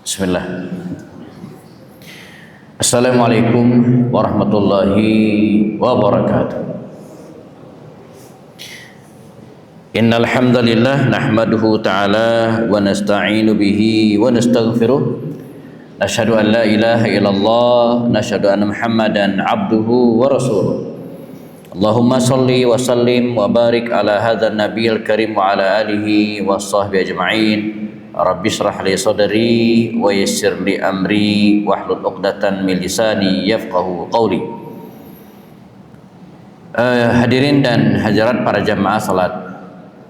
Bismillah. Assalamualaikum warahmatullahi wabarakatuh. Innal hamdalillah nahmaduhu ta'ala wa nasta'inu bihi wa nastaghfiruh. Nashhadu an la ilaha illallah, nashhadu anna Muhammadan abduhu wa rasuluh. Allahumma salli wa sallim wa barik ala hadzal nabiyil karim wa ala alihi wa sahbihi ajma'in. Rabbi shrah li sadri wa yassir li amri wahlul 'uqdatan min lisani yafqahu qawli. Hadirin dan hadirat para jamaah salat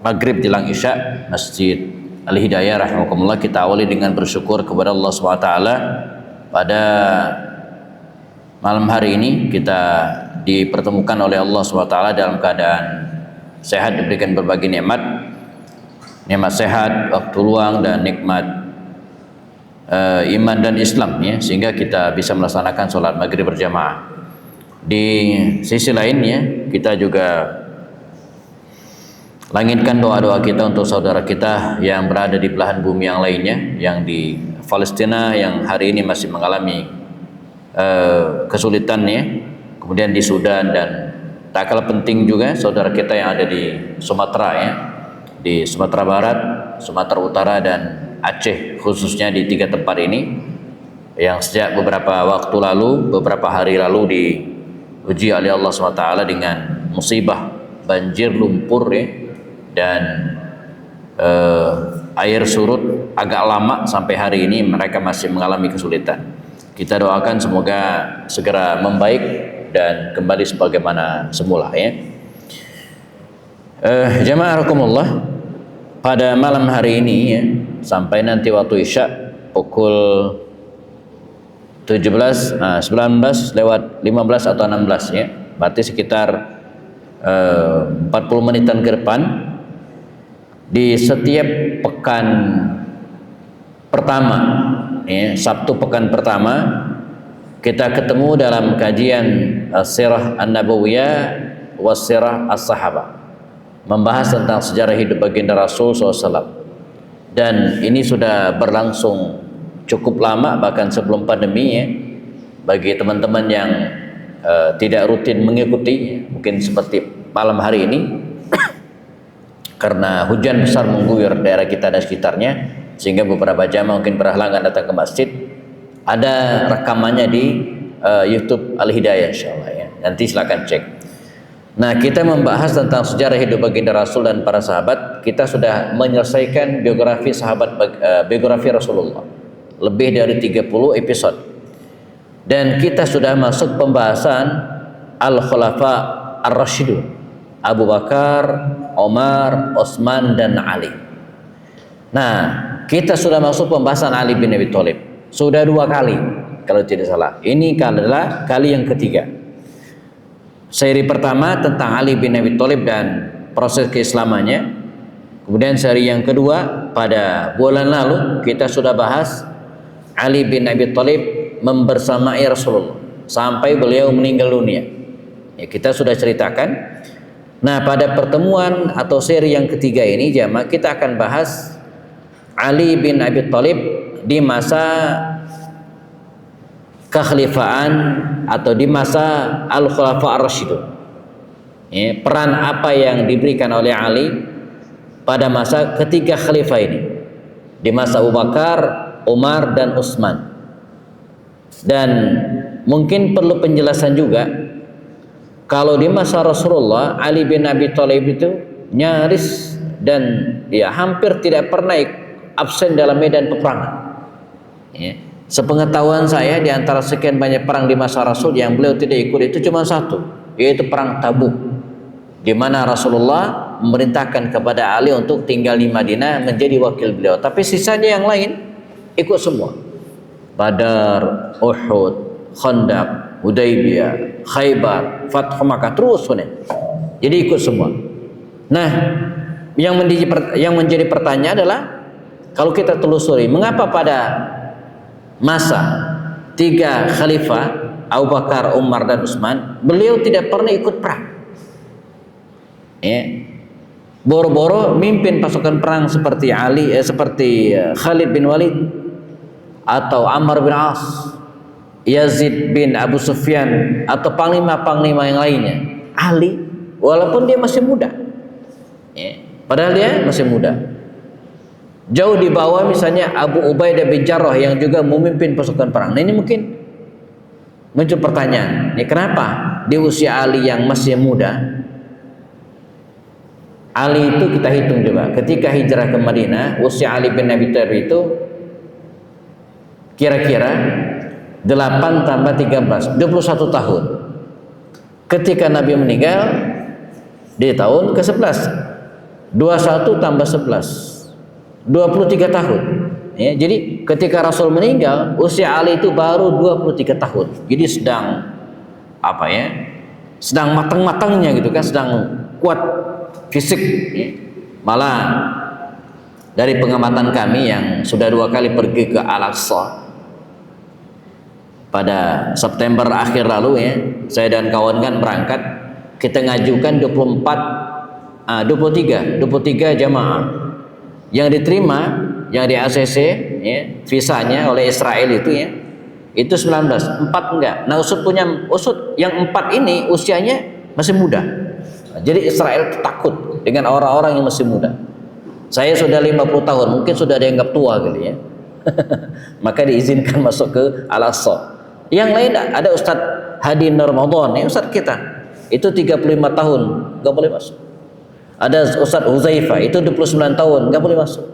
maghrib jelang isya Masjid Al-Hidayah rahimakumullah, kita awali dengan bersyukur kepada Allah SWT. Pada malam hari ini kita dipertemukan oleh Allah SWT dalam keadaan sehat, diberikan berbagai nikmat sehat, waktu luang, dan nikmat iman dan Islam, ya, sehingga kita bisa melaksanakan sholat maghrib berjamaah. Di sisi lainnya kita juga langitkan doa-doa kita untuk saudara kita yang berada di belahan bumi yang lainnya, yang di Palestina yang hari ini masih mengalami kesulitannya, kemudian di Sudan, dan tak kalah penting juga saudara kita yang ada di Sumatera, ya, di Sumatera Barat, Sumatera Utara, dan Aceh, khususnya di 3 tempat ini yang sejak beberapa waktu lalu, beberapa hari lalu diuji oleh Allah SWT dengan musibah banjir lumpur, ya, dan air surut agak lama. Sampai hari ini mereka masih mengalami kesulitan. Kita doakan semoga segera membaik dan kembali sebagaimana semula, ya. Jamaah rahimakumullah, pada malam hari ini, ya, sampai nanti waktu isya pukul 19 lewat 15 atau 16, ya, berarti sekitar 40 menitan ke depan, di setiap pekan pertama, ya, Sabtu pekan pertama, kita ketemu dalam kajian Sirah An-Nabawiyah wa Sirah As-Sahabah, membahas tentang sejarah hidup baginda Rasul SAW. Dan ini sudah berlangsung cukup lama, bahkan sebelum pandemi, ya. Bagi teman-teman yang tidak rutin mengikuti, mungkin seperti malam hari ini karena hujan besar mengguyur daerah kita dan sekitarnya, sehingga beberapa jamaah mungkin berhalangan datang ke masjid. Ada rekamannya di YouTube Al-Hidayah, insyaallah, ya. Nanti silakan cek. Nah, kita membahas tentang sejarah hidup baginda Rasul dan para sahabat. Kita sudah menyelesaikan biografi biografi Rasulullah, lebih dari 30 episode. Dan kita sudah masuk pembahasan Al-Khulafa Ar-Rasyidun, Abu Bakar, Omar, Utsman, dan Ali. Nah, kita sudah masuk pembahasan Ali bin Abi Thalib. Sudah 2 kali kalau tidak salah. Ini adalah kali yang ketiga. Seri pertama tentang Ali bin Abi Thalib dan proses keislamannya. Kemudian seri yang kedua pada bulan lalu kita sudah bahas Ali bin Abi Thalib membersamai Rasulullah sampai beliau meninggal dunia, ya, kita sudah ceritakan. Nah, pada pertemuan atau seri yang ketiga ini, jamaah, kita akan bahas Ali bin Abi Thalib di masa kekhalifaan atau di masa Al-Khulafa Ar-Rasyidun, ya, peran apa yang diberikan oleh Ali pada masa ketiga khalifah ini, di masa Abu Bakar, Umar, dan Utsman. Dan mungkin perlu penjelasan juga, kalau di masa Rasulullah, Ali bin Abi Thalib itu nyaris dan ya hampir tidak pernah absen dalam medan peperangan, ya. Sepengetahuan saya, di antara sekian banyak perang di masa Rasul yang beliau tidak ikut itu cuma satu, yaitu perang Tabuk, di mana Rasulullah memerintahkan kepada Ali untuk tinggal di Madinah menjadi wakil beliau. Tapi sisanya yang lain ikut semua. Badar, Uhud, Khandaq, Hudaybiyah, Khaybar, Fathu Makkah, terus sudah. Jadi ikut semua. Nah, yang menjadi pertanyaan adalah, kalau kita telusuri, mengapa pada masa 3 khalifah Abu Bakar, Umar, dan Utsman beliau tidak pernah ikut perang, ya. Boro-boro mimpin pasukan perang seperti Khalid bin Walid, atau Ammar bin As, Yazid bin Abu Sufyan, atau panglima-panglima yang lainnya. Ali, walaupun dia masih muda, ya, padahal dia masih muda, jauh di bawah misalnya Abu Ubaidah bin Jarrah yang juga memimpin pasukan perang. Nah, ini mungkin muncul pertanyaan, ini kenapa di usia Ali yang masih muda, Ali itu kita hitung coba, ketika hijrah ke Madinah, usia Ali bin Abi Thalib itu kira-kira 8 tambah 13, 21 tahun. Ketika Nabi meninggal di tahun ke-11, 21 tambah 11, 23 tahun. Ya, jadi ketika Rasul meninggal, usia Ali itu baru 23 tahun. Jadi sedang apa ya? Sedang matang-matangnya gitu kan, sedang kuat fisik. Ya. Malah dari pengamatan kami yang sudah 2 kali pergi ke Al-Aqsa pada September akhir lalu, ya, saya dan kawan kan berangkat, kita ngajukan 23 jamaah yang diterima, yang di ACC, ya, visanya oleh Israel itu, ya, itu 19, 4 enggak. Nah, usut yang 4 ini usianya masih muda. Nah, jadi Israel takut dengan orang-orang yang masih muda. Saya sudah 50 tahun, mungkin sudah dianggap tua kali, ya. Maka diizinkan masuk ke Al-Aqsa. Yang lain ada Ustadz Hadi Nur Ramadan, ya, Ustadz kita itu 35 tahun nggak boleh masuk. Ada Ustadz Huzaifah itu 29 tahun nggak boleh masuk,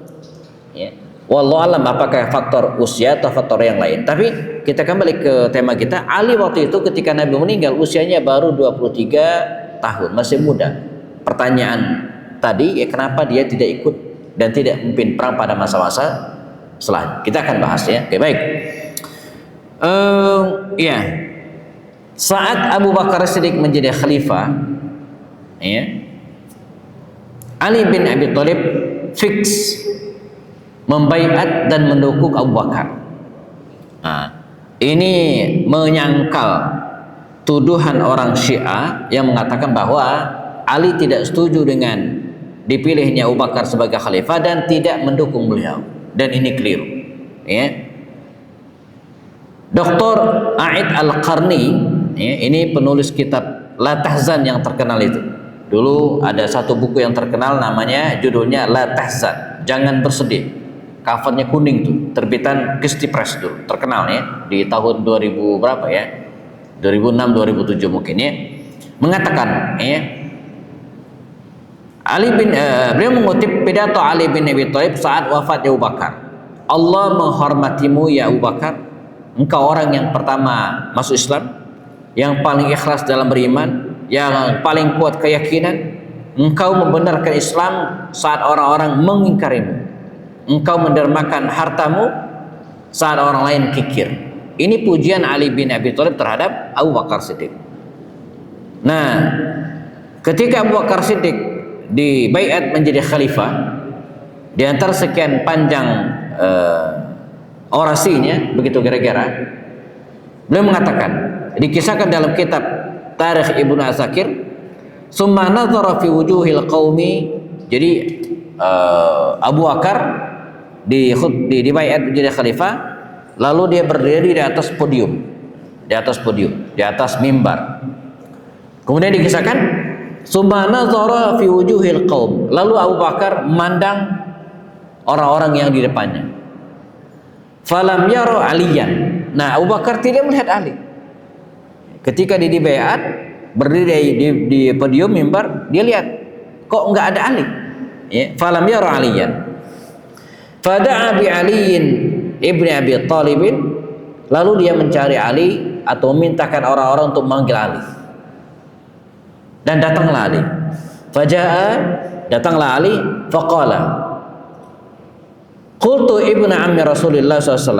ya. Wallahu alam apakah faktor usia atau faktor yang lain. Tapi kita kembali ke tema kita. Ali waktu itu ketika Nabi meninggal usianya baru 23 tahun, masih muda. Pertanyaan tadi, ya, kenapa dia tidak ikut dan tidak memimpin perang pada masa-masa setelah. Kita akan bahas, ya. Oke, baik. Ya, saat Abu Bakar Siddiq menjadi khalifah, ya, Ali bin Abi Thalib fix membaiat dan mendukung Abu Bakar. Nah, ini menyangkal tuduhan orang Syiah yang mengatakan bahwa Ali tidak setuju dengan dipilihnya Abu Bakar sebagai khalifah dan tidak mendukung beliau, dan ini keliru, ya. Dr. A'id Al-Qarni, ya, ini penulis kitab La Tahzan yang terkenal itu. Dulu ada satu buku yang terkenal namanya, judulnya La Tahzan, jangan bersedih. Covernya kuning tuh, terbitan Christie Press dulu, terkenal, ya, di tahun 2000 berapa, ya? 2006 2007 mungkin, ya. Mengatakan, ya, beliau mengutip pidato Ali bin Abi Thalib saat wafat Abu Bakar. Allah menghormatimu ya Abu Bakar. Engkau orang yang pertama masuk Islam, yang paling ikhlas dalam beriman, yang paling kuat keyakinan. Engkau membenarkan Islam saat orang-orang mengingkarimu. Engkau mendermakan hartamu saat orang lain kikir. Ini pujian Ali bin Abi Thalib terhadap Abu Bakar Siddiq. Nah, ketika Abu Bakar Siddiq dibaiat menjadi khalifah, di antara sekian panjang orasinya, begitu kira-kira, beliau mengatakan, dikisahkan dalam kitab Tarikh Ibnu Asakir, summa nadhara fi wujuhil qaumi. Jadi Abu Bakar dibaiat menjadi khalifah, lalu dia berdiri di atas podium, di atas mimbar. Kemudian dikisahkan, summa nadhara fi wujuhil qaum, lalu Abu Bakar memandang orang-orang yang di depannya. Falam yara aliyan. Nah, Abu Bakar tidak melihat Ali. Ketika dia dibaiat, berdiri di podium mimbar, dia lihat kok enggak ada Ali. Ya, falam yara aliyan. Fada'a bi Aliin ibni Abi Thalib, lalu dia mencari Ali atau memintakan orang-orang untuk memanggil Ali. Dan datanglah Ali. Datanglah Ali, faqala, qultu ibnu ammi Rasulillah SAW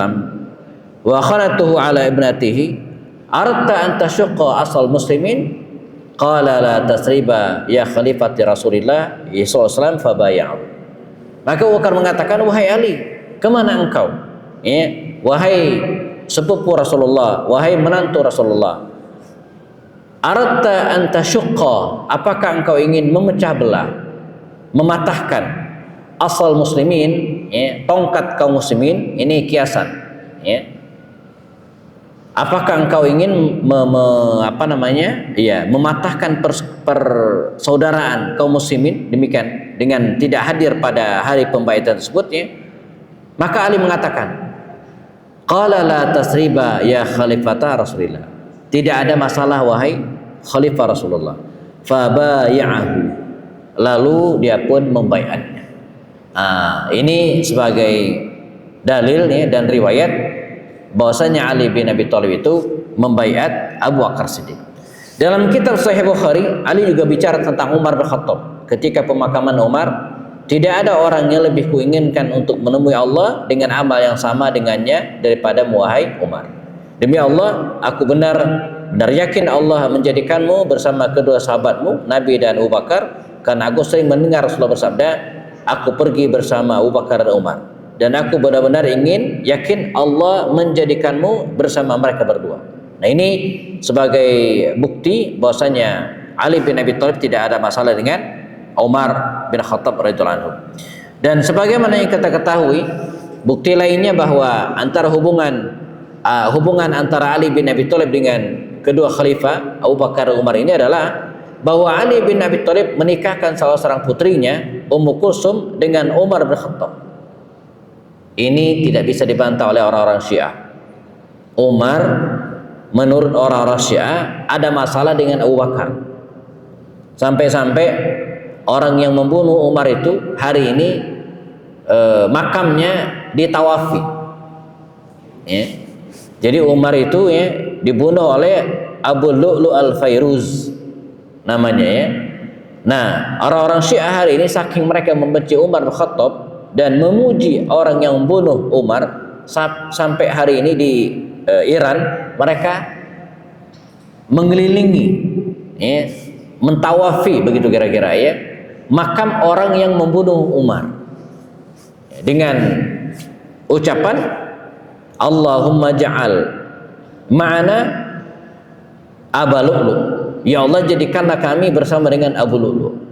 wa khalatuhu ala ibnatihi arta an tashqa asal muslimin, qala la tasriba ya khalifati Rasulillah SAW fabaya'u. Maka Abu Bakar mengatakan, wahai Ali, kemana engkau, ya, wahai sepupu Rasulullah, wahai menantu Rasulullah, arta an tashqa, apakah engkau ingin memecah belah, mematahkan asal muslimin, ya, tongkat kaum muslimin. Ini kiasan, ya. Apakah engkau ingin mematahkan persaudaraan kaum muslimin demikian dengan tidak hadir pada hari pembaiatan tersebut, ya? Maka Ali mengatakan, qala la tasriba ya khalifata Rasulillah. Tidak ada masalah wahai khalifah Rasulullah. Fabaya'ahu. Lalu dia pun membaiatnya. Ini sebagai dalil, ya, dan riwayat bahwasanya Ali bin Abi Thalib itu membaiat Abu Bakar Siddiq. Dalam kitab Sahih Bukhari, Ali juga bicara tentang Umar bin Khattab. Ketika pemakaman Umar, tidak ada orang yang lebih kuinginkan untuk menemui Allah dengan amal yang sama dengannya daripada wahai Umar. Demi Allah, aku benar-benar yakin Allah menjadikanmu bersama kedua sahabatmu, Nabi dan Abu Bakar, karena aku sering mendengar Rasulullah bersabda, aku pergi bersama Abu Bakar dan Umar. Dan aku benar-benar yakin Allah menjadikanmu bersama mereka berdua. Nah, ini sebagai bukti bahwasanya Ali bin Abi Thalib tidak ada masalah dengan Umar bin Khattab radhiyallahu anhu. Dan sebagaimana yang kita ketahui, bukti lainnya bahwa antara hubungan antara Ali bin Abi Thalib dengan kedua khalifah Abu Bakar dan Umar ini adalah bahwa Ali bin Abi Thalib menikahkan salah seorang putrinya, Ummu Kulsum, dengan Umar bin Khattab. Ini tidak bisa dibantah oleh orang-orang Syiah. Umar menurut orang-orang Syiah ada masalah dengan Abu Bakar. Sampai-sampai orang yang membunuh Umar itu hari ini makamnya ditawafi. Ya. Jadi Umar itu, ya, dibunuh oleh Abu Lu'lu' al-Fairuz namanya, ya. Nah, orang-orang Syiah hari ini saking mereka membenci Umar bin Khattab dan memuji orang yang membunuh Umar, sampai hari ini di Iran mereka mengelilingi, ya, mentawafi begitu kira-kira, ya, makam orang yang membunuh Umar dengan ucapan Allahumma ja'al ma'ana Abu Lu'lu', ya Allah jadikanlah kami bersama dengan Abu Lu'lu'.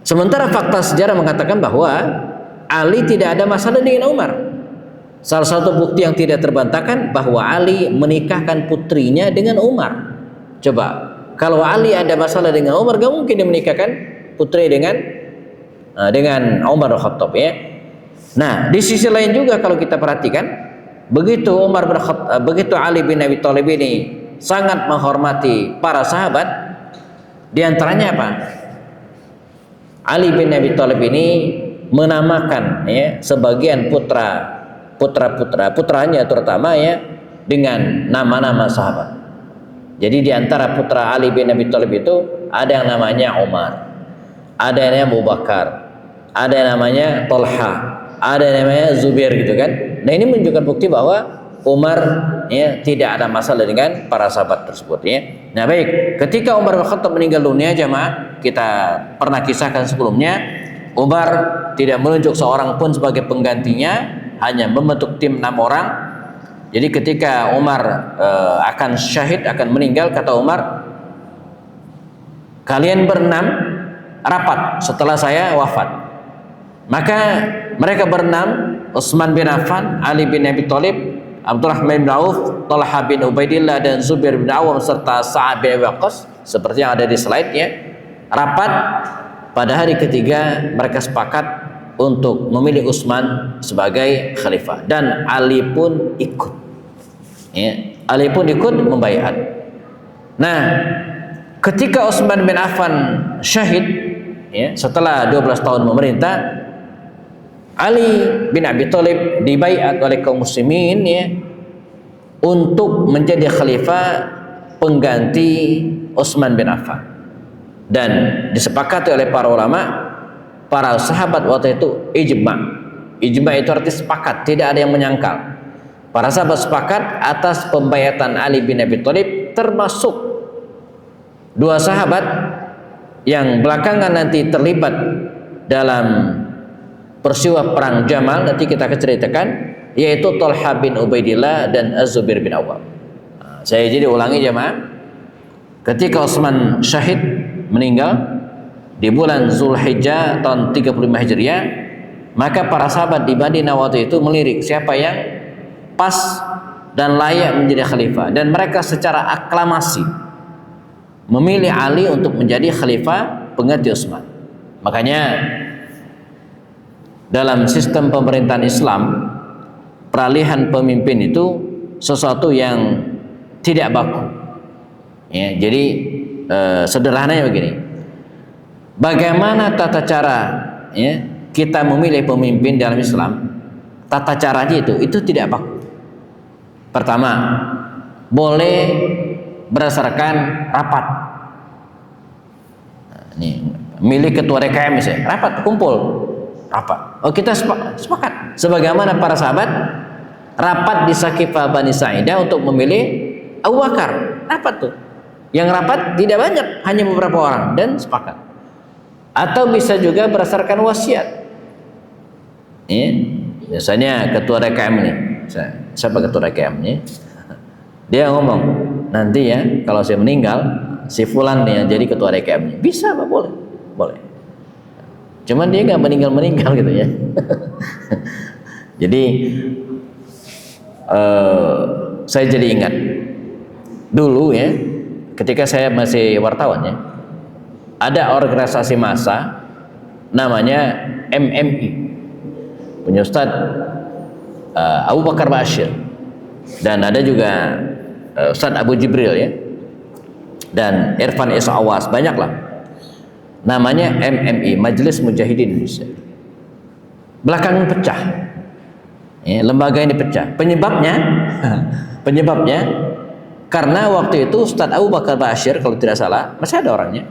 Sementara fakta sejarah mengatakan bahwa Ali tidak ada masalah dengan Umar. Salah satu bukti yang tidak terbantahkan bahwa Ali menikahkan putrinya dengan Umar. Coba, kalau Ali ada masalah dengan Umar, gak mungkin dia menikahkan putri dengan Umar bin Khattab, ya. Nah, di sisi lain juga kalau kita perhatikan, begitu Ali bin Abi Thalib ini sangat menghormati para sahabat, di antaranya apa? Ali bin Abi Thalib ini menamakan, ya, sebagian putranya terutama, ya, dengan nama-nama sahabat. Jadi di antara putra Ali bin Abi Thalib itu ada yang namanya Umar, ada yang namanya Abu Bakar, ada yang namanya Talha, ada yang namanya Zubair, gitu kan. Nah, ini menunjukkan bukti bahwa Umar, ya, tidak ada masalah dengan para sahabat tersebut, ya. Nah, baik, ketika Umar bin Khattab meninggal dunia, jamaah, kita pernah kisahkan sebelumnya, Umar tidak menunjuk seorang pun sebagai penggantinya, hanya membentuk tim 6 orang. Jadi ketika Umar akan syahid, akan meninggal, kata Umar, kalian berenam rapat setelah saya wafat. Maka mereka berenam, Utsman bin Affan, Ali bin Abi Thalib, Abdurrahman bin Auf, Talha bin Ubaidillah, dan Zubair bin Awam, serta Sa'ad bin Abi Waqqas, seperti yang ada di slide-nya, rapat. Pada hari ketiga mereka sepakat untuk memilih Utsman sebagai khalifah, dan Ali pun ikut, ya, Ali pun ikut membaiat. Nah, ketika Utsman bin Affan syahid, ya, setelah 12 tahun memerintah, Ali bin Abi Thalib dibaiat oleh kaum muslimin, ya, untuk menjadi khalifah pengganti Utsman bin Affan, dan disepakati oleh para ulama, para sahabat waktu itu ijma itu arti sepakat, tidak ada yang menyangkal. Para sahabat sepakat atas pembaiatan Ali bin Abi Thalib, termasuk 2 sahabat yang belakangan nanti terlibat dalam peristiwa perang Jamal, nanti kita akan ceritakan, yaitu Talha bin Ubaidillah dan Az-Zubair bin Awam. Saya jadi ulangi, jemaah, ketika Utsman syahid, meninggal di bulan Zulhijjah tahun 35 Hijriah, Maka para sahabat di Madinah waktu itu melirik siapa yang pas dan layak menjadi khalifah, dan mereka secara aklamasi memilih Ali untuk menjadi khalifah pengganti Utsman. Makanya dalam sistem pemerintahan Islam, peralihan pemimpin itu sesuatu yang tidak baku. Ya, jadi sederhananya begini. Bagaimana tata cara ya, kita memilih pemimpin dalam Islam? Tata caranya itu tidak baku. Pertama, boleh berdasarkan rapat. Ini milih ketua DKM misalnya, rapat, kumpul, rapat. Oh, kita sepakat. Sebagaimana para sahabat rapat di Saqifah Bani Sa'idah untuk memilih Abu Bakar, rapat tuh. Yang rapat tidak banyak, hanya beberapa orang, dan sepakat. Atau bisa juga berdasarkan wasiat. Ya, biasanya ketua DKM ini, siapa ketua DKM ini? Dia ngomong, nanti ya kalau saya meninggal, si Fulan nih yang jadi ketua DKM nya. Bisa Pak, boleh, boleh. Cuman dia nggak meninggal gitu ya. Jadi saya jadi ingat dulu ya, ketika saya masih wartawan ya, ada organisasi massa namanya MMI, punya Ustaz Abu Bakar Bashir, dan ada juga Ustaz Abu Jibril ya, dan Irfan S. Awas, banyaklah. Namanya MMI, Majelis Mujahidin Indonesia. Belakangan pecah. Ya, lembaga ini pecah. Penyebabnya karena waktu itu Ustaz Abu Bakar Bashir kalau tidak salah, masih ada orangnya.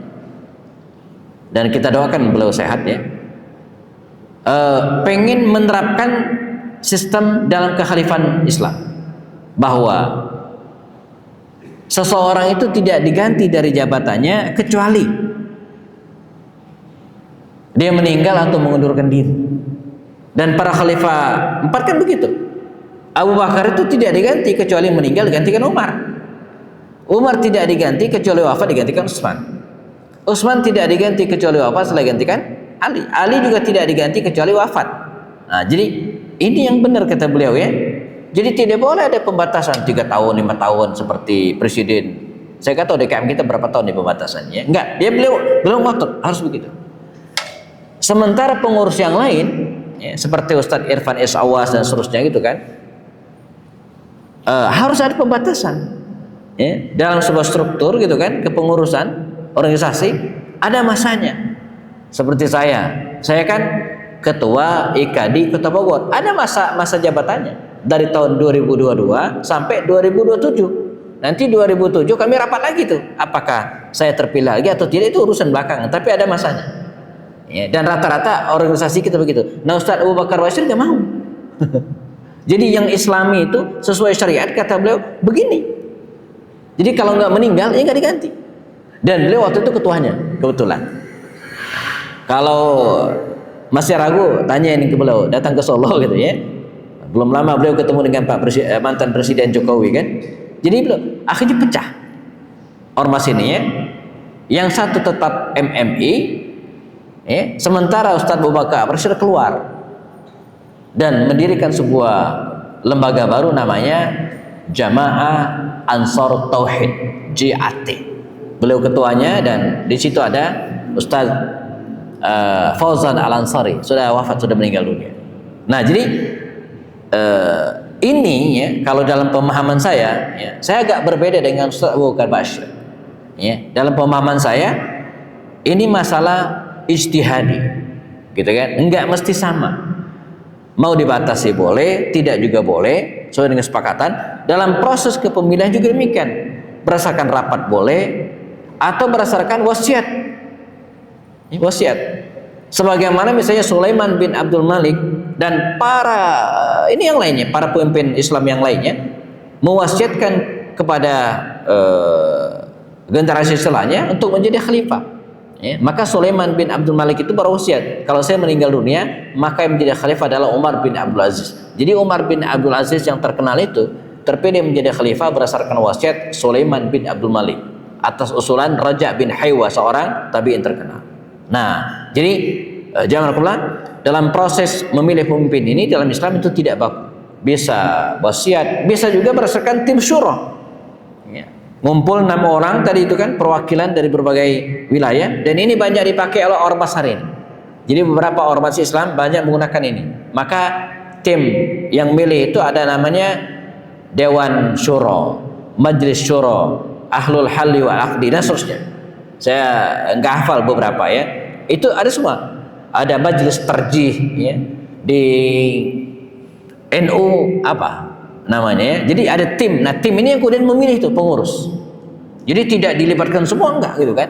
Dan kita doakan beliau sehat ya. Pengen menerapkan sistem dalam kekhalifahan Islam, bahwa seseorang itu tidak diganti dari jabatannya kecuali dia meninggal atau mengundurkan diri. Dan para khalifah 4 kan begitu. Abu Bakar itu tidak diganti kecuali meninggal, digantikan Umar. Umar tidak diganti kecuali wafat, digantikan Utsman. Utsman tidak diganti kecuali wafat, setelah digantikan Ali. Ali juga tidak diganti kecuali wafat. Nah, jadi ini yang benar kata beliau ya. Jadi tidak boleh ada pembatasan 3 tahun, 5 tahun seperti presiden. Saya kata DKM kita berapa tahun nih pembatasannya? Enggak, beliau ngotot harus begitu. Sementara pengurus yang lain ya, seperti Ustadz Irfan S. Awas dan seterusnya gitu kan, harus ada pembatasan ya, dalam sebuah struktur gitu kan, kepengurusan organisasi ada masanya. Seperti saya kan ketua IKADI Kota Bogor, ada masa jabatannya dari tahun 2022 sampai 2027. Nanti 2007 kami rapat lagi tuh, apakah saya terpilih lagi atau tidak, itu urusan belakangan, tapi ada masanya. Ya, dan rata-rata organisasi kita begitu. Nah, Ustaz Abu Bakar Bashir gak mau. Jadi yang Islami itu sesuai syariat kata beliau begini. Jadi kalau nggak meninggal ya nggak diganti. Dan beliau waktu itu ketuanya kebetulan. Kalau masih ragu, tanya ini ke beliau, datang ke Solo gitu ya. Belum lama beliau ketemu dengan mantan Presiden Jokowi kan. Jadi beliau akhirnya pecah ormas ini ya. Yang satu tetap MMI. Sementara Ustadz Abu Bakar Bashir keluar dan mendirikan sebuah lembaga baru namanya Jamaah Ansar Tauhid, JAT. Beliau ketuanya, dan di situ ada Ustadz Fauzan Al-Ansari, sudah wafat, sudah meninggal dunia. Nah, jadi ini ya, kalau dalam pemahaman saya ya, saya agak berbeda dengan Ustadz Abu Bakar Bashir. Ya, dalam pemahaman saya ini masalah ijtihadi, gitu kan? Enggak mesti sama. Mau dibatasi boleh, tidak juga boleh, sesuai dengan kesepakatan. Dalam proses kepemilihan juga demikian. Berdasarkan rapat boleh, atau berdasarkan wasiat. Wasiat. Sebagaimana misalnya Sulaiman bin Abdul Malik dan para ini yang lainnya, para pemimpin Islam yang lainnya mewasiatkan kepada generasi setelahnya untuk menjadi khalifah. Ya, maka Sulaiman bin Abdul Malik itu berwasiat, kalau saya meninggal dunia maka yang menjadi khalifah adalah Umar bin Abdul Aziz. Jadi Umar bin Abdul Aziz yang terkenal itu terpilih menjadi khalifah berdasarkan wasiat Sulaiman bin Abdul Malik atas usulan Raja bin Haywa, seorang tabi'in terkenal. Nah, jadi Jazakumullah, dalam proses memilih pemimpin ini dalam Islam itu tidak baku. Bisa wasiat, bisa juga berdasarkan tim syuro. Ya. Ngumpul 6 orang tadi itu kan, perwakilan dari berbagai wilayah, dan ini banyak dipakai oleh ormas hari ini. Jadi beberapa ormas Islam banyak menggunakan ini. Maka tim yang milih itu ada namanya Dewan Syuro, Majelis Syuro, Ahlul Halli wal Aqdi, dan seterusnya. Saya nggak hafal beberapa ya. Itu ada semua. Ada Majelis Tarjih ya. Di NU apa namanya ya. Jadi ada tim. Nah, tim ini yang kemudian memilih itu pengurus. Jadi tidak dilibatkan semua, enggak gitu kan.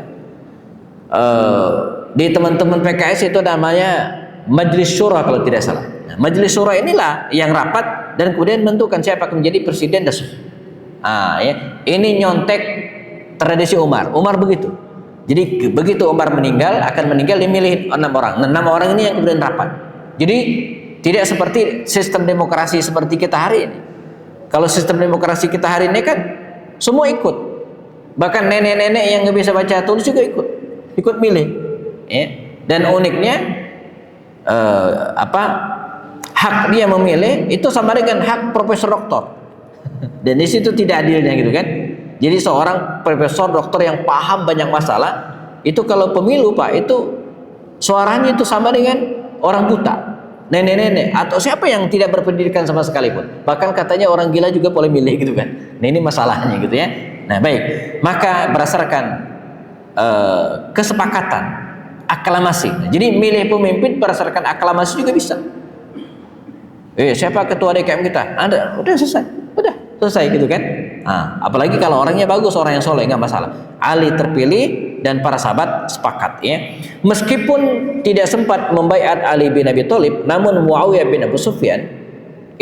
Di teman-teman PKS itu namanya Majelis Syura kalau tidak salah. Nah, Majelis Syura inilah yang rapat dan kemudian menentukan siapa akan menjadi presiden dan ya. Ini nyontek tradisi Umar. Umar begitu. Jadi begitu Umar meninggal, akan meninggal dimilih 6 orang. Nah, 6 orang ini yang kemudian rapat. Jadi tidak seperti sistem demokrasi seperti kita hari ini. Kalau sistem demokrasi kita hari ini kan semua ikut. Bahkan nenek-nenek yang nggak bisa baca tulis juga ikut milih. Ya. Dan uniknya hak dia memilih itu sama dengan hak profesor doktor. Dan di situ tidak adilnya gitu kan. Jadi seorang profesor doktor yang paham banyak masalah itu kalau pemilu Pak itu suaranya itu sama dengan orang buta, nenek-nenek atau siapa yang tidak berpendidikan sama sekali pun. Bahkan katanya orang gila juga boleh milih gitu kan. Nah ini masalahnya gitu ya. Nah baik, maka berdasarkan kesepakatan aklamasi. Jadi milih pemimpin berdasarkan aklamasi juga bisa. Siapa ketua DKM kita? Ada, udah selesai gitu kan. Nah, apalagi kalau orangnya bagus, orang yang soleh, nggak masalah. Ali terpilih dan para sahabat sepakat ya. Meskipun tidak sempat membaiat Ali bin Abi Thalib, namun Muawiyah bin Abu Sufyan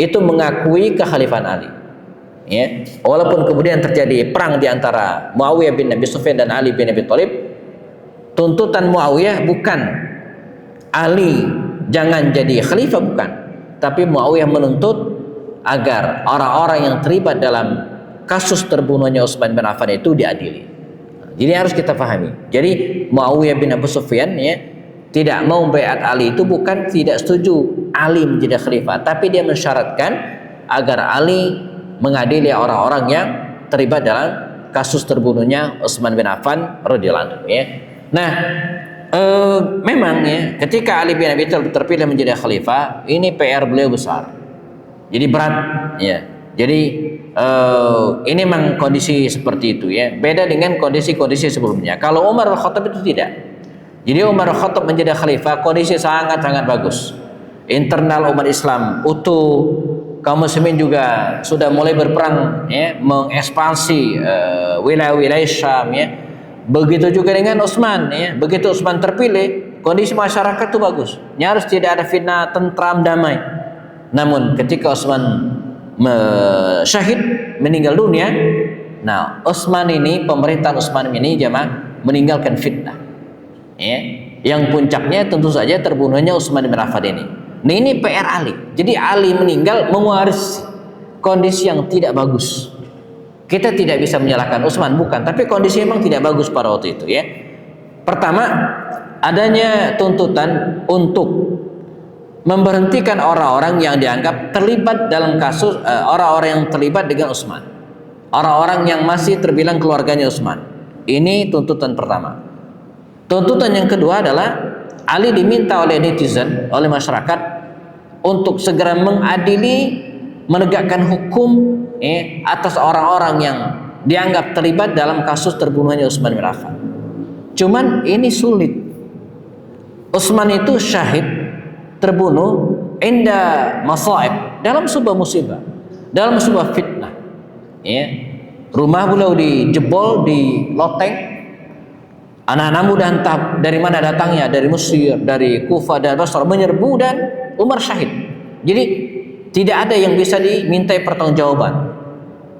itu mengakui kekhalifahan Ali. Ya, walaupun kemudian terjadi perang di antara Muawiyah bin Abi Sufyan dan Ali bin Abi Thalib, tuntutan Muawiyah bukan Ali jangan jadi khalifah, bukan, tapi Muawiyah menuntut agar orang-orang yang terlibat dalam kasus terbunuhnya Utsman bin Affan itu diadili. Jadi harus kita pahami. Jadi Muawiyah bin Abu Sufyan ya tidak mau baiat Ali itu bukan tidak setuju Ali menjadi khalifah, tapi dia mensyaratkan agar Ali mengadili orang-orang yang terlibat dalam kasus terbunuhnya Utsman bin Affan radhiyallahu anhu ya. Nah, memang ya ketika Ali bin Abi Thalib terpilih menjadi khalifah, ini PR beliau besar. Jadi berat ya. Jadi ini memang kondisi seperti itu ya. Beda dengan kondisi-kondisi sebelumnya. Kalau Umar Al-Khattab itu tidak. Jadi Umar Al-Khattab menjadi khalifah kondisi sangat-sangat bagus. Internal umat Islam utuh, kaum muslimin juga sudah mulai berperang ya, mengekspansi wilayah-wilayah Syam ya. Begitu juga dengan Utsman ya. Begitu Utsman terpilih, kondisi masyarakat itu bagus. Nyaris tidak ada fitnah, tentram, damai. Namun ketika Utsman syahid meninggal dunia, nah Utsman ini, pemerintahan Utsman ini jamaah meninggalkan fitnah ya. Yang puncaknya tentu saja terbunuhnya Utsman bin Affan ini. Nah ini PR Ali. Jadi Ali meninggal mewaris kondisi yang tidak bagus. Kita tidak bisa menyalahkan Utsman, bukan, tapi kondisi memang tidak bagus pada waktu itu ya. Pertama, adanya tuntutan untuk memberhentikan orang-orang yang dianggap terlibat dalam kasus, orang-orang yang terlibat dengan Utsman, orang-orang yang masih terbilang keluarganya Utsman. Ini tuntutan pertama. Tuntutan yang kedua adalah Ali diminta oleh netizen, oleh masyarakat untuk segera mengadili, menegakkan hukum atas orang-orang yang dianggap terlibat dalam kasus terbunuhnya Utsman bin Affan. Cuman ini sulit. Utsman itu syahid, terbunuh inda masaib, dalam sebuah musibah, dalam sebuah fitnah ya. Rumah beliau dijebol, di loteng, anak-anak muda entah dari mana datangnya, dari Mesir, dari Kufah dan Basra, menyerbu dan Umar syahid. Jadi tidak ada yang bisa dimintai pertanggungjawaban.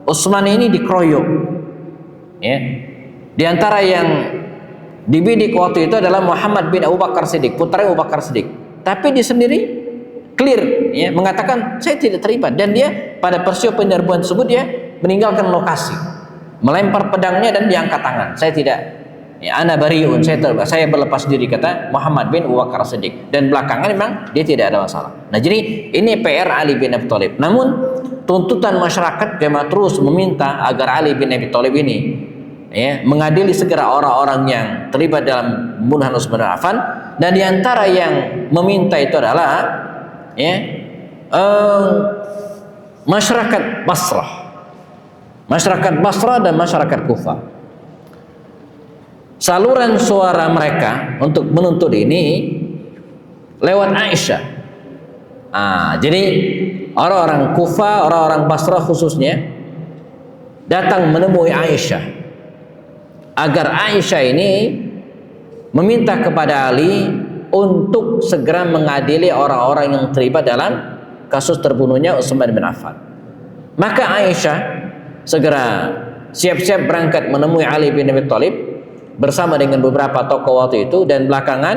Utsman ini dikeroyok ya. Di antara yang dibidik waktu itu adalah Muhammad bin Abu Bakar Siddiq, putra Abu Bakar Siddiq. Tapi dia sendiri clear ya, mengatakan saya tidak terlibat, dan dia pada peristiwa penyerbuan tersebut dia meninggalkan lokasi, melempar pedangnya dan diangkat tangan. Saya tidak Ya, ana bariun, saya berlepas diri, kata Muhammad bin Abu Bakar Siddiq. Dan belakangan memang dia tidak ada masalah. Nah, jadi ini PR Ali bin Abi Thalib. Namun tuntutan masyarakat jemaah terus meminta agar Ali bin Abi Thalib ini mengadili segera orang-orang yang terlibat dalam pembunuhan Utsman bin Affan. Dan diantara yang meminta itu adalah masyarakat Basrah dan masyarakat Kufah. Saluran suara mereka untuk menuntut ini lewat Aisyah. Jadi orang-orang Kufah, orang-orang Basrah khususnya datang menemui Aisyah agar Aisyah ini meminta kepada Ali untuk segera mengadili orang-orang yang terlibat dalam kasus terbunuhnya Utsman bin Affan. Maka Aisyah segera siap-siap berangkat menemui Ali bin Abi Thalib bersama dengan beberapa tokoh waktu itu, dan belakangan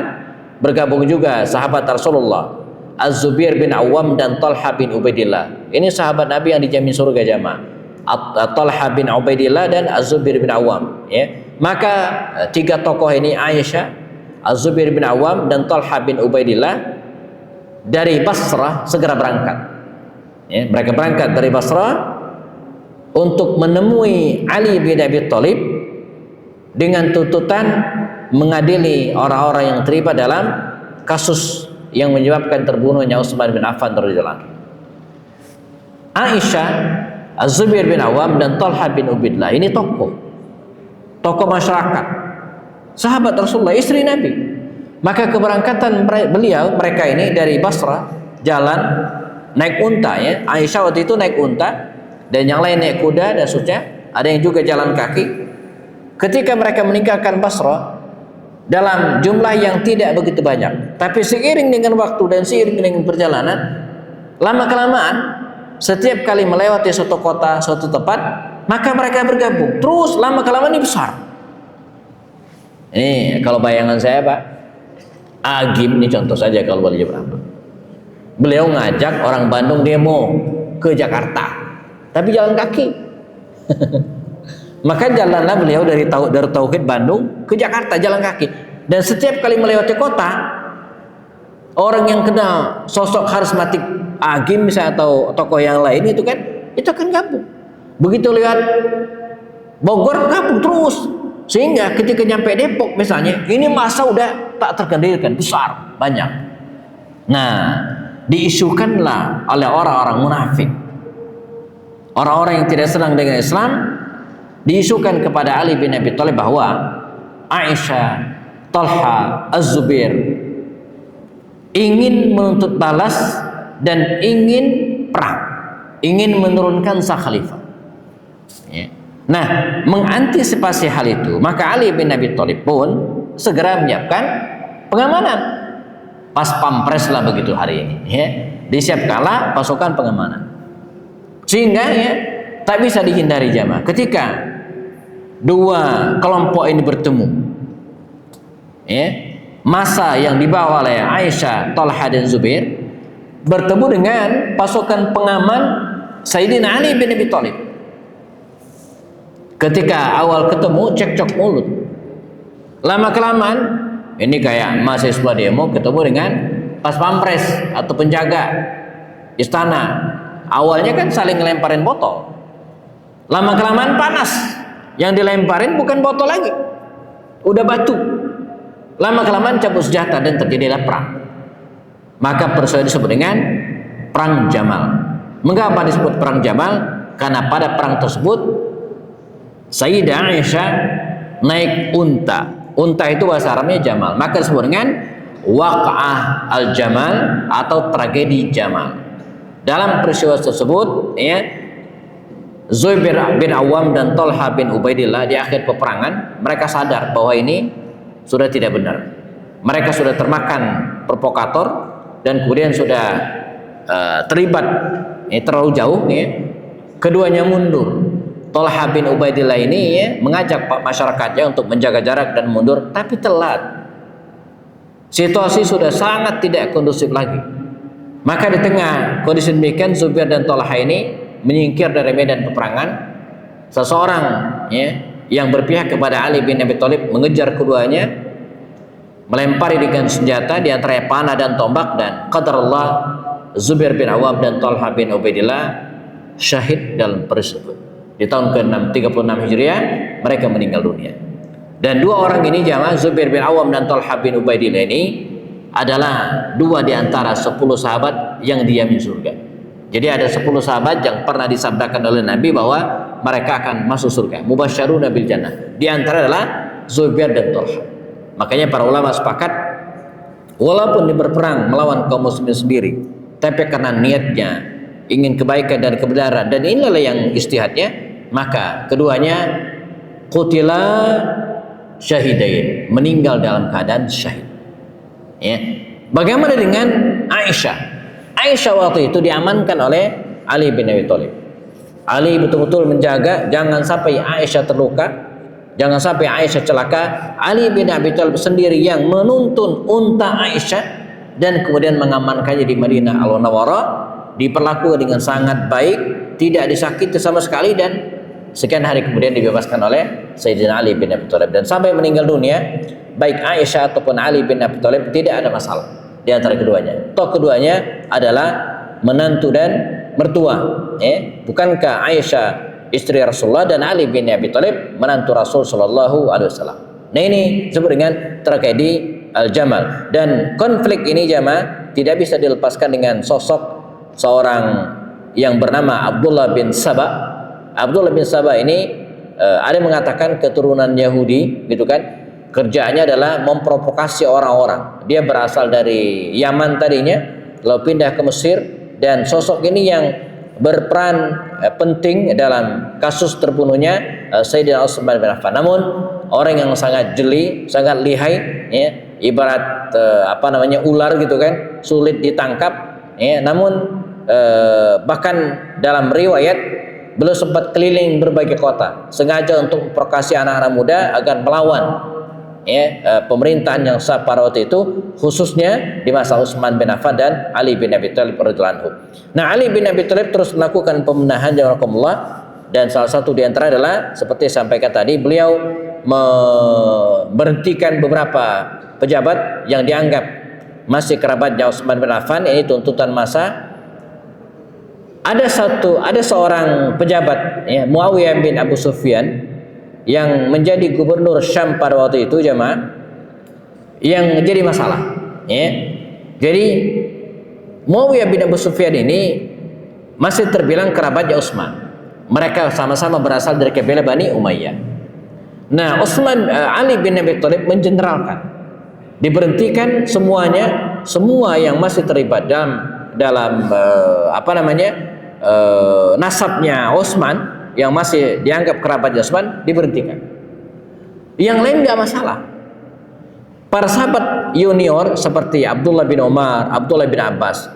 bergabung juga sahabat Rasulullah Az-Zubair bin Awam dan Talha bin Ubaidillah. Ini sahabat Nabi yang dijamin surga jamaah. Talha bin Ubaidillah dan Az-Zubair bin Awam. Maka tiga tokoh ini, Aisyah, Az-Zubair bin Awam dan Talha bin Ubaidillah, dari Basrah segera berangkat. Mereka berangkat dari Basrah untuk menemui Ali bin Abi Thalib dengan tuntutan mengadili orang-orang yang terlibat dalam kasus yang menyebabkan terbunuhnya Utsman bin Affan radhiyallahu anhu. Aisyah, Az-Zubair bin Awam dan Talha bin Ubaidillah ini tokoh masyarakat, sahabat Rasulullah, istri Nabi. Maka keberangkatan mereka ini dari Basrah jalan naik unta, Aisyah waktu itu naik unta dan yang lain naik kuda dan seterusnya, ada yang juga jalan kaki. Ketika mereka meninggalkan Basrah dalam jumlah yang tidak begitu banyak, tapi seiring dengan waktu dan seiring dengan perjalanan, lama-kelamaan setiap kali melewati suatu kota, suatu tempat, maka mereka bergabung. Terus lama-kelamaan ini besar. Ini kalau bayangan saya Pak Agim, ini contoh saja kalau boleh berapa. Beliau ngajak orang Bandung demo ke Jakarta, tapi jalan kaki. Maka jalanlah beliau dari Tauhid Bandung ke Jakarta jalan kaki. Dan setiap kali melewati kota, orang yang kenal sosok karismatik Agim misalnya atau tokoh yang lain itu kan gabung. Begitu lihat Bogor, gabung terus. Sehingga ketika nyampe Depok misalnya, ini masa udah tak terkendalikan, besar, banyak. Nah, diisukanlah oleh orang-orang munafik, orang-orang yang tidak senang dengan Islam, diisukan kepada Ali bin Abi Thalib bahwa Aisyah, Talha, Az-Zubair ingin menuntut balas dan ingin perang, ingin menurunkan sang khalifah. Nah, mengantisipasi hal itu, maka Ali bin Abi Thalib pun segera menyiapkan pengamanan. Pas pampres lah begitu hari ini, disiapkanlah pasukan pengamanan. Sehingga tak bisa dihindari jamaah. Ketika dua kelompok ini bertemu, masa yang dibawa oleh Aisyah, Talha dan Zubair bertemu dengan pasukan pengaman Sayyidina Ali bin Abi Thalib. Ketika awal ketemu cekcok mulut, lama kelamaan ini kayak mahasiswa demo ketemu dengan pas pampres atau penjaga istana. Awalnya kan saling ngelemparin botol, lama kelamaan panas, yang dilemparin bukan botol lagi, udah batu. Lama kelamaan cabut senjata dan terjadilah perang. Maka peristiwa disebut dengan perang Jamal. Mengapa disebut perang Jamal? Karena pada perang tersebut Sayyidah Aisyah naik unta. Unta itu bahasa Arabnya Jamal. Maka disebut dengan Waqa'ah al-Jamal atau tragedi Jamal. Dalam peristiwa tersebut, Zubair bin Awam dan Talha bin Ubaidillah di akhir peperangan, mereka sadar bahwa ini sudah tidak benar. Mereka sudah termakan provokator dan kemudian sudah terlibat terlalu jauh. Keduanya mundur. Talha bin Ubaidillah ini mengajak masyarakatnya untuk menjaga jarak dan mundur, tapi telat. Situasi sudah sangat tidak kondusif lagi. Maka di tengah kondisi demikian, Zubair dan Talha ini menyingkir dari medan peperangan. Seseorang yang berpihak kepada Ali bin Abi Thalib mengejar keduanya, melempari dengan senjata di antaranya panah dan tombak, dan qadarullah Zubair bin Awam dan Talha bin Ubaidillah syahid dalam peristiwa. Di tahun ke-6 36 Hijriah mereka meninggal dunia. Dan dua orang ini jamaah, Zubair bin Awam dan Talha bin Ubaidillah ini adalah dua di antara 10 sahabat yang dijamin surga. Jadi ada 10 sahabat yang pernah disabdakan oleh Nabi bahwa mereka akan masuk surga, mubasysyaruna bil jannah. Di antara adalah Zubair dan Talha. Makanya para ulama sepakat, walaupun dia berperang melawan kaum muslimin sendiri, tapi karena niatnya ingin kebaikan dan kebenaran, dan inilah yang istihadnya, maka keduanya qutila syahidain, meninggal dalam keadaan syahid. Ya. Bagaimana dengan Aisyah? Aisyah waktu itu diamankan oleh Ali bin Abi Thalib. Ali betul-betul menjaga jangan sampai Aisyah terluka, jangan sampai Aisyah celaka. Ali bin Abi Thalib sendiri yang menuntun unta Aisyah dan kemudian mengamankannya di Madinah Al-Munawwarah, diperlakukan dengan sangat baik, tidak disakiti sama sekali, dan sekian hari kemudian dibebaskan oleh Sayyidina Ali bin Abi Thalib. Dan sampai meninggal dunia, baik Aisyah ataupun Ali bin Abi Thalib tidak ada masalah di antara keduanya. Toh keduanya adalah menantu dan mertua. Bukankah Aisyah istri Rasulullah dan Ali bin Abi Thalib menantu Rasul Shallallahu Alaihi Wasallam? Nah, ini disebut dengan tragedi Al-Jamal. Dan konflik ini jamaah tidak bisa dilepaskan dengan sosok seorang yang bernama Abdullah bin Saba. Abdullah bin Saba ini ada yang mengatakan keturunan Yahudi, gitu kan? Kerjaannya adalah memprovokasi orang-orang. Dia berasal dari Yaman tadinya, lalu pindah ke Mesir, dan sosok ini yang berperan penting dalam kasus terbunuhnya Sayyidina Utsman bin Affan. Namun orang yang sangat jeli, sangat lihai, ya, ibarat ular gitu kan, sulit ditangkap. Ya, namun bahkan dalam riwayat beliau sempat keliling berbagai kota sengaja untuk memprovokasi anak-anak muda agar melawan pemerintahan yang sah pada waktu itu, khususnya di masa Utsman bin Affan dan Ali bin Abi Thalib radhiyallahu anhu. Nah, Ali bin Abi Thalib terus melakukan pembenahan jazakumullah, dan salah satu di antara adalah seperti sampaikan tadi, beliau memberhentikan beberapa pejabat yang dianggap masih kerabatnya Utsman bin Affan. Ini tuntutan masa. Ada seorang pejabat, Muawiyah bin Abu Sufyan, yang menjadi gubernur Syam pada waktu itu jamaah, yang jadi masalah. Jadi Muawiyah bin Abu Sufyan ini masih terbilang kerabatnya Utsman. Mereka sama-sama berasal dari kabilah Bani Umayyah. Nah, Ali bin Abi Thalib mengeneralkan, diberhentikan semuanya, semua yang masih terlibat dalam nasabnya Utsman, yang masih dianggap kerabat Utsman, diberhentikan. Yang lain nggak masalah. Para sahabat junior seperti Abdullah bin Umar, Abdullah bin Abbas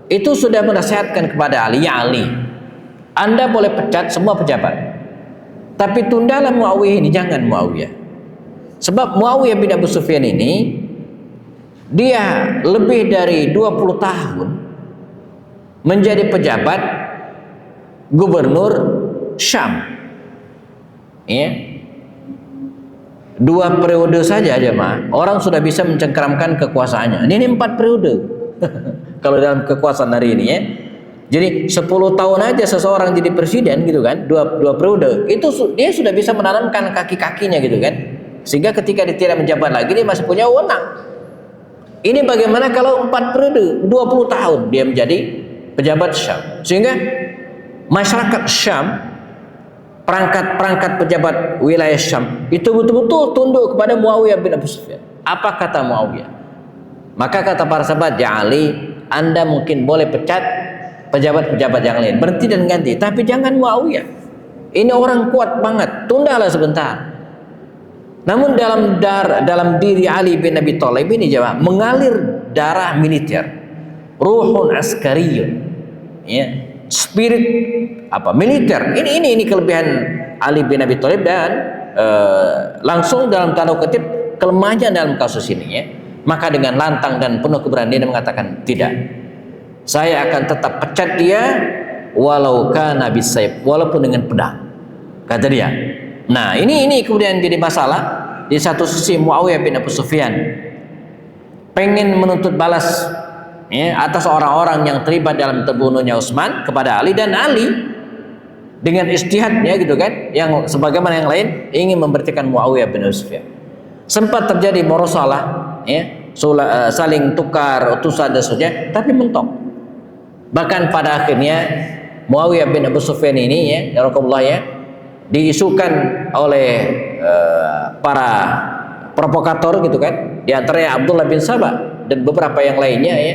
itu sudah menasihatkan kepada Ali, ya Ali, Anda boleh pecat semua pejabat, tapi tundalah Muawiyah ini, jangan Muawiyah. Sebab Muawiyah bin Abu Sufyan ini dia lebih dari 20 tahun menjadi pejabat gubernur Syam, 2 periode saja jemaah, orang sudah bisa mencengkeramkan kekuasaannya. Ini 4 periode kalau dalam kekuasaan hari ini, Jadi 10 tahun aja seseorang jadi presiden gitu kan, dua periode, itu dia sudah bisa menanamkan kaki-kakinya gitu kan, sehingga ketika dia tidak menjabat lagi dia masih punya wewenang. Ini bagaimana kalau 4 periode, 20 tahun dia menjadi pejabat Syam, sehingga masyarakat Syam, perangkat pejabat wilayah Syam itu betul-betul tunduk kepada Muawiyah bin Abu Sufyan. Apa kata Muawiyah? Maka kata para sahabat, ya Ali, Anda mungkin boleh pecat pejabat-pejabat yang lain, berhenti dan ganti, tapi jangan Muawiyah. Ini orang kuat banget, tundalah sebentar. Namun dalam diri Ali bin Abi Thalib ini jemaah mengalir darah militer, ruhun askariyun, ya, spirit militer. Ini kelebihan Ali bin Abi Thalib, dan langsung dalam tanda kutip kelemahannya dalam kasus ini, ya. Maka dengan lantang dan penuh keberanian dia mengatakan, tidak, saya akan tetap pecat dia walau kana bisayf, walaupun dengan pedang. Kata dia, Nah, ini kemudian jadi masalah. Di satu sisi Muawiyah bin Abu Sufyan pengen menuntut balas ya, atas orang-orang yang terlibat dalam terbunuhnya Utsman kepada Ali, dan Ali dengan ijtihadnya gitu kan, yang sebagaimana yang lain ingin memberhentikan Muawiyah bin Abu Sufyan. Sempat terjadi murosalah ya, saling tukar utusan dan sebagainya, tapi mentok. Bahkan pada akhirnya Muawiyah bin Abu Sufyan ini ya, ya diisukan oleh para provokator gitu kan, di antaranya Abdullah bin Sabah dan beberapa yang lainnya ya.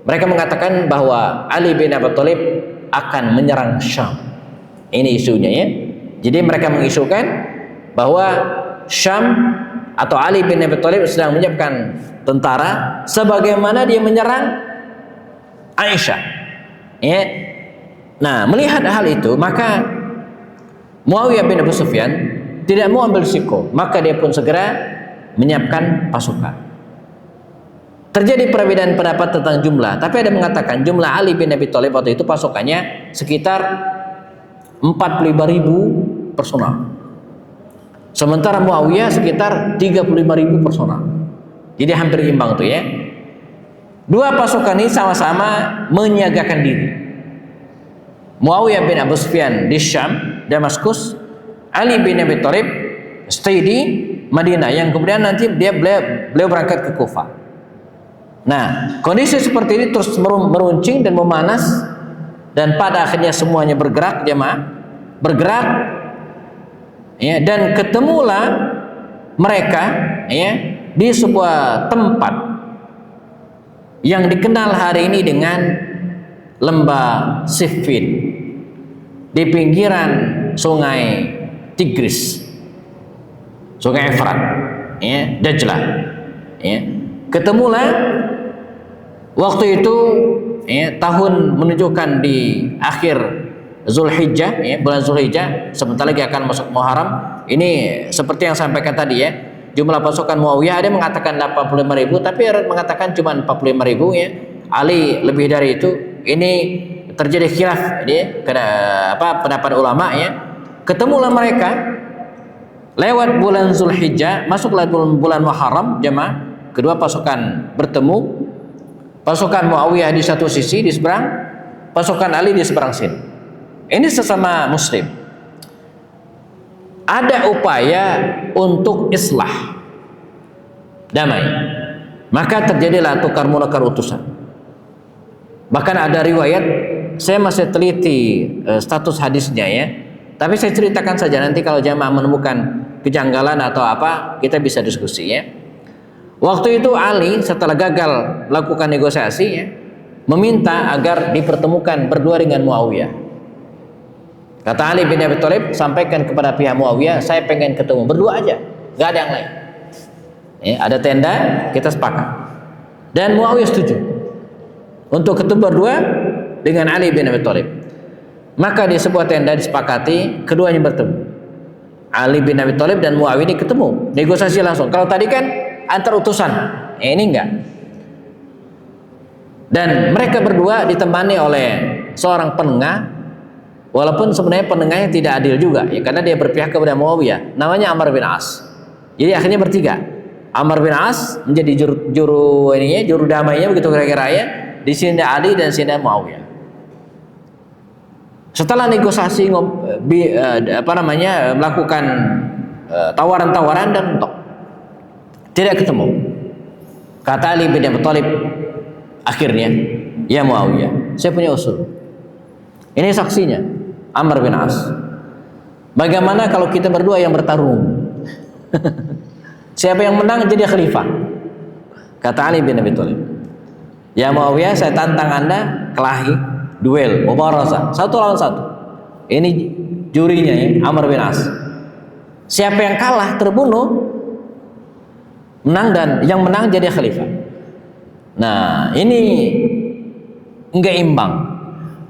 Mereka mengatakan bahwa Ali bin Abi Thalib akan menyerang Syam. Ini isunya ya. Jadi mereka mengisukan bahwa Syam atau Ali bin Abi Thalib sedang menyiapkan tentara sebagaimana dia menyerang Aisyah. Ya. Nah, melihat hal itu, maka Muawiyah bin Abu Sufyan tidak mau ambil risiko, maka dia pun segera menyiapkan pasukan. Terjadi perbedaan pendapat tentang jumlah, tapi ada mengatakan jumlah Ali bin Abi Thalib waktu itu pasukannya sekitar 45.000 personal. Sementara Muawiyah sekitar 35.000 personal. Jadi hampir imbang tuh ya. Dua pasukan ini sama-sama menyiagakan diri. Muawiyah bin Abu Sufyan di Syam, Damaskus, Ali bin Abi Thalib stay di Madinah, yang kemudian nanti beliau berangkat ke Kufah. Nah, kondisi seperti ini terus meruncing dan memanas, dan pada akhirnya semuanya bergerak ya, dan ketemulah mereka ya di sebuah tempat yang dikenal hari ini dengan Lembah Siffin di pinggiran sungai Tigris, sungai Efrat ya, Dajlah ya. Ketemulah waktu itu ya, tahun menunjukkan di akhir Zulhijjah ya, bulan Zulhijjah, sebentar lagi akan masuk Muharram. Ini seperti yang sampaikan tadi ya, jumlah pasukan Muawiyah ada mengatakan 85.000, tapi ada mengatakan cuma 45.000 ya. Ali lebih dari itu. Ini terjadi khilaf ya, pendapat ulama ya. Ketemulah mereka lewat bulan Zulhijjah, masuklah bulan Muharram, jemaah. Kedua pasukan bertemu. Pasukan Muawiyah di satu sisi di seberang, pasukan Ali di seberang sini. Ini sesama muslim. Ada upaya untuk islah, damai. Maka terjadilah tukar menukar utusan. Bahkan ada riwayat, saya masih teliti status hadisnya ya, tapi saya ceritakan saja, nanti kalau jamaah menemukan kejanggalan atau apa, kita bisa diskusi ya. Waktu itu Ali setelah gagal melakukan negosiasi ya, meminta agar dipertemukan berdua dengan Muawiyah. Kata Ali bin Abi Thalib, sampaikan kepada pihak Muawiyah, saya pengen ketemu berdua aja, nggak ada yang lain ya, ada tenda, kita sepakat. Dan Muawiyah setuju untuk ketemu berdua dengan Ali bin Abi Thalib. Maka di sebuah tenda disepakati keduanya bertemu. Ali bin Abi Thalib dan Muawiyah ini ketemu, negosiasi langsung. Kalau tadi kan antar utusan, ini enggak. Dan mereka berdua ditemani oleh seorang penengah, walaupun sebenarnya penengahnya tidak adil juga ya, karena dia berpihak kepada Muawiyah, namanya Amr bin As. Jadi akhirnya bertiga. Amr bin As menjadi juru damainya, begitu kira-kira ya. Di sini Ali dan sini Muawiyah. Setelah negosiasi melakukan tawaran-tawaran dan mentok, tidak ketemu. Kata Ali bin Abi Thalib akhirnya, ya Muawiyah, saya punya usul. Ini saksinya, Amr bin As. Bagaimana kalau kita berdua yang bertarung? Siapa yang menang jadi khalifah? Kata Ali bin Abi Thalib, ya Muawiyah, saya tantang Anda kelahi, duel, mubarazah, 1 lawan 1. Ini jurinya ya, Amr bin As. Siapa yang kalah terbunuh, menang, dan yang menang jadi khalifah. Nah, ini enggak imbang.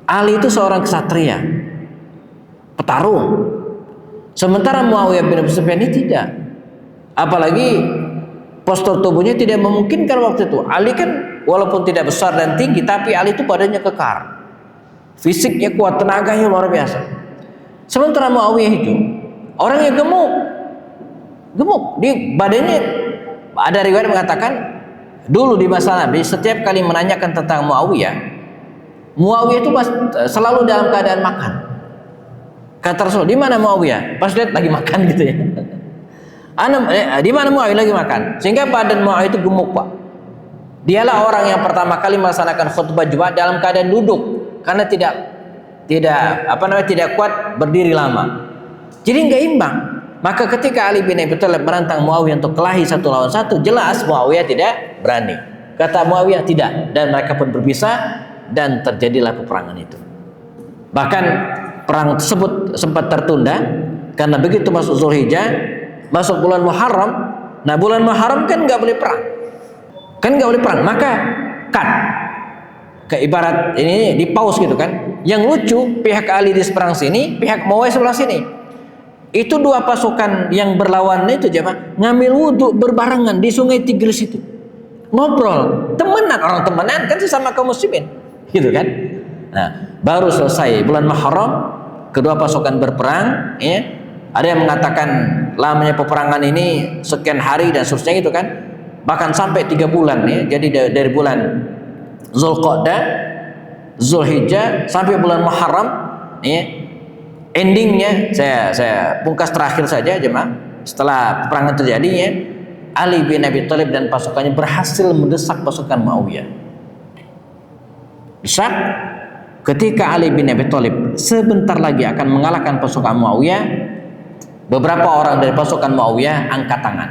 Ali itu seorang ksatria, petarung. Sementara Muawiyah bin Abi Sufyan ini tidak. Apalagi postur tubuhnya tidak memungkinkan waktu itu. Ali kan walaupun tidak besar dan tinggi, tapi Ali itu badannya kekar, fisiknya kuat, tenaganya luar biasa. Sementara Muawiyah itu Orangnya gemuk, di badannya. Ada riwayat mengatakan dulu di masa Nabi setiap kali menanyakan tentang Muawiyah itu selalu dalam keadaan makan. Kata Rasul, di mana Muawiyah? Pas lihat lagi makan gitu ya. Di mana Muawiyah lagi makan? Sehingga badan Muawiyah itu gemuk, Pak. Dialah orang yang pertama kali melaksanakan khutbah Jumat dalam keadaan duduk karena tidak kuat berdiri lama. Jadi nggak imbang. Maka ketika Ali bin Abi Thalib menantang Muawiyah untuk kelahi 1 lawan 1, jelas Muawiyah tidak berani. Kata Muawiyah tidak, dan mereka pun berpisah dan terjadilah peperangan itu. Bahkan perang tersebut sempat tertunda karena begitu masuk Zulhijjah, masuk bulan Muharram. Nah, bulan Muharram kan nggak boleh perang, maka ke ibarat ini di pause gitu kan. Yang lucu, pihak Ali di seberang sini, pihak Muawiyah sebelah sini. Itu dua pasukan yang berlawan itu jemaah ngambil wudhu berbarengan di Sungai Tigris itu, ngobrol, orang temenan kan sesama kaum muslimin, gitu kan. Nah, baru selesai bulan Muharram, kedua pasukan berperang, ya. Ada yang mengatakan lamanya peperangan ini sekian hari dan seterusnya gitu kan, bahkan sampai 3 bulan ya. Jadi dari bulan Zulqa'dah, Zulhijjah sampai bulan Muharram, ya. Endingnya saya pungkas terakhir saja jemaah, setelah peperangan terjadinya, Ali bin Abi Thalib dan pasukannya berhasil mendesak pasukan Muawiyah. Desak, ketika Ali bin Abi Thalib sebentar lagi akan mengalahkan pasukan Muawiyah, beberapa orang dari pasukan Muawiyah angkat tangan,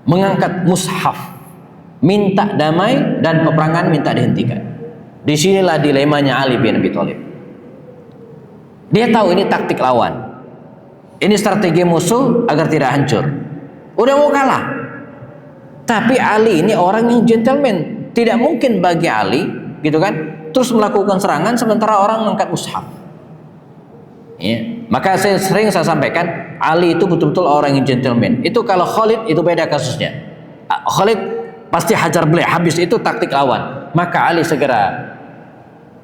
mengangkat mushaf, minta damai dan peperangan minta dihentikan. Disinilah dilemanya Ali bin Abi Thalib. Dia tahu ini taktik lawan, ini strategi musuh agar tidak hancur. Udah mau kalah, tapi Ali ini orang yang gentleman. Tidak mungkin bagi Ali, gitu kan, terus melakukan serangan sementara orang mengangkat mushaf. Ya. Maka saya sampaikan, Ali itu betul-betul orang yang gentleman. Itu kalau Khalid itu beda kasusnya. Khalid pasti hajar beli, habis itu taktik lawan. Maka Ali segera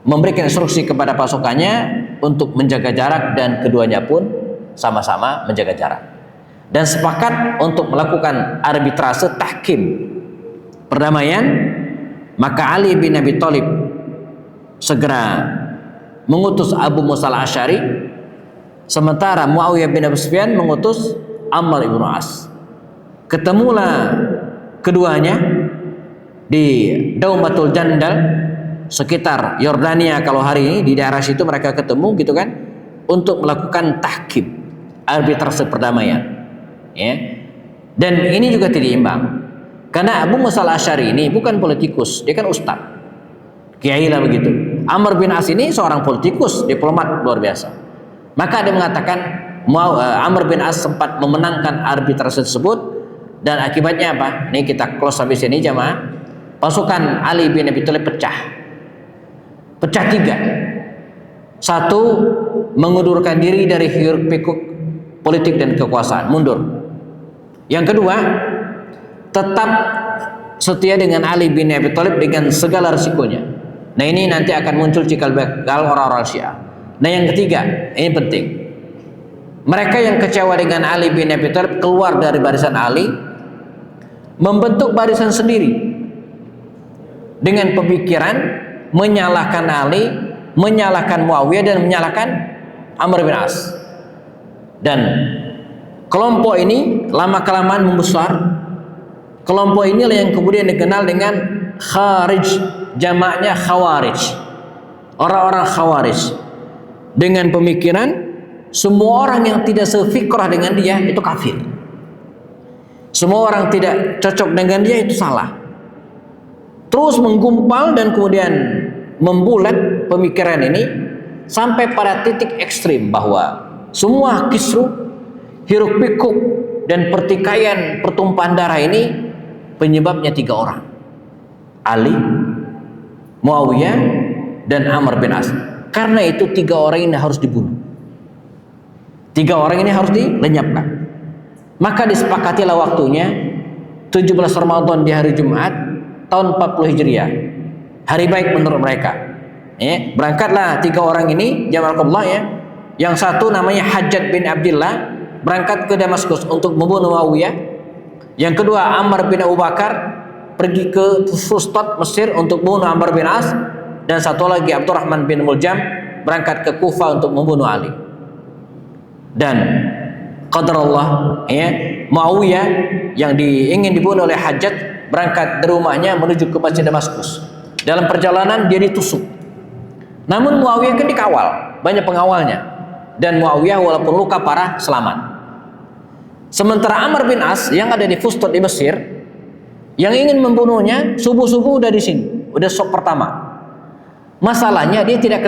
memberikan instruksi kepada pasukannya untuk menjaga jarak, dan keduanya pun sama-sama menjaga jarak dan sepakat untuk melakukan arbitrase tahkim perdamaian. Maka Ali bin Abi Thalib segera mengutus Abu Musa al-Asy'ari, sementara Muawiyah bin Abi Sufyan mengutus Ammar ibn As. Ketemulah keduanya di Daumatul Jandal, sekitar Yordania kalau hari ini, di daerah situ mereka ketemu gitu kan, untuk melakukan tahkim, arbitrase perdamaian, ya. Dan ini juga tidak imbang karena Abu Musa al-Asy'ari ini bukan politikus, dia kan ustaz, kiai lah begitu. Amr bin As ini seorang politikus, diplomat luar biasa. Maka dia mengatakan Amr bin As sempat memenangkan arbitrase tersebut, dan akibatnya apa? Ini kita close habis ini jamaah. Pasukan Ali bin Abi Thalib pecah 3. Satu, mengundurkan diri dari hiruk-pikuk politik dan kekuasaan, mundur. Yang kedua, tetap setia dengan Ali bin Abi Thalib dengan segala risikonya. Nah, ini nanti akan muncul cikal bakal orang-orang Syiah. Nah, yang ketiga, ini penting. Mereka yang kecewa dengan Ali bin Abi Thalib keluar dari barisan Ali, membentuk barisan sendiri dengan pemikiran menyalahkan Ali, menyalahkan Muawiyah, dan menyalahkan Amr bin As. Dan kelompok ini lama-kelamaan membesar. Kelompok inilah yang kemudian dikenal dengan Kharij, jamaknya Khawarij. Orang-orang Khawarij dengan pemikiran semua orang yang tidak sefikrah dengan dia itu kafir. Semua orang tidak cocok dengan dia itu salah. Terus menggumpal dan kemudian membulat pemikiran ini sampai pada titik ekstrim bahwa semua kisruh, hiruk pikuk dan pertikaian pertumpahan darah ini penyebabnya 3 orang, Ali, Muawiyah, dan Amr bin As. Karena itu 3 orang ini harus dibunuh, 3 orang ini harus dilenyapkan. Maka disepakatilah waktunya 17 Ramadan di hari Jumat tahun 40 Hijriah, hari baik menurut mereka. Ya, berangkatlah 3 orang ini, jamaah Allah ya. Yang satu namanya Hajjaj bin Abdullah berangkat ke Damaskus untuk membunuh Muawiyah. Yang kedua, Amr bin Abu Bakar pergi ke Fustat Mesir untuk membunuh Amr bin As. Dan satu lagi Abdurrahman bin Muljam berangkat ke Kufah untuk membunuh Ali. Dan qadarullah, ya, Muawiyah yang ingin dibunuh oleh Hajjaj berangkat dari rumahnya menuju ke Masjid Damaskus. Dalam perjalanan dia ditusuk. Namun Muawiyah kan dikawal, banyak pengawalnya. Dan Muawiyah walaupun luka parah selamat. Sementara Amr bin As yang ada di Fustat di Mesir, yang ingin membunuhnya subuh-subuh udah di sini, udah sok pertama. Masalahnya dia tidak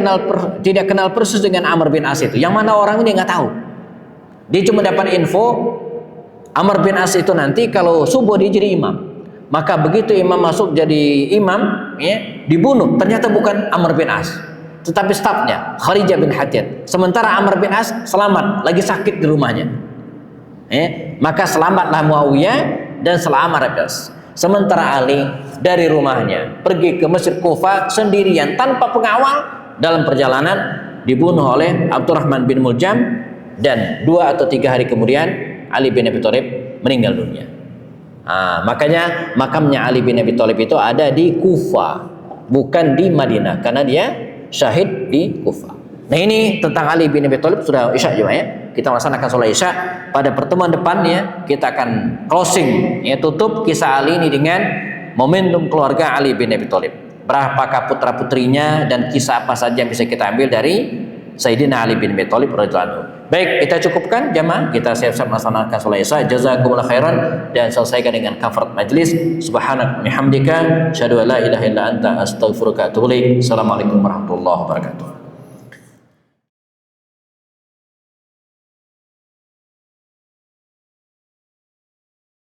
kenal persis dengan Amr bin As itu. Yang mana orang ini nggak tahu. Dia cuma dapat info Amr bin As itu nanti kalau subuh dia jadi imam. Maka begitu imam masuk jadi imam, ya, dibunuh. Ternyata bukan Amr bin As, tetapi stafnya Kharijah bin Hatiyat. Sementara Amr bin As selamat, lagi sakit di rumahnya. Maka selamatlah Muawiyah dan selamat Abbas. Sementara Ali dari rumahnya pergi ke Masjid Kufah sendirian tanpa pengawal. Dalam perjalanan dibunuh oleh Abdurrahman bin Muljam, dan 2 atau 3 hari kemudian Ali bin Abi Thalib meninggal dunia. Makanya makamnya Ali bin Abi Thalib itu ada di Kufah, bukan di Madinah, karena dia syahid di Kufah. Nah, ini tentang Ali bin Abi Thalib. Sudah Isya juga ya. Kita melaksanakan sholat Isya. Pada pertemuan depannya kita akan closing, ya, tutup kisah Ali ini dengan momentum keluarga Ali bin Abi Thalib. Berapakah putra putrinya dan kisah apa saja yang bisa kita ambil dari Sayyidina Ali bin Abi Thalib radhiyallahu anhu. Baik, kita cukupkan jamaah. Kita siap-siap melaksanakan sholat Isya. Jazakumullah khairan, dan selesaikan dengan kafarat majlis. Subhanak bihamdika, syahadu la ilaha illa anta, astaghfiruka wa atubu ilaik. Assalamualaikum warahmatullahi wabarakatuh.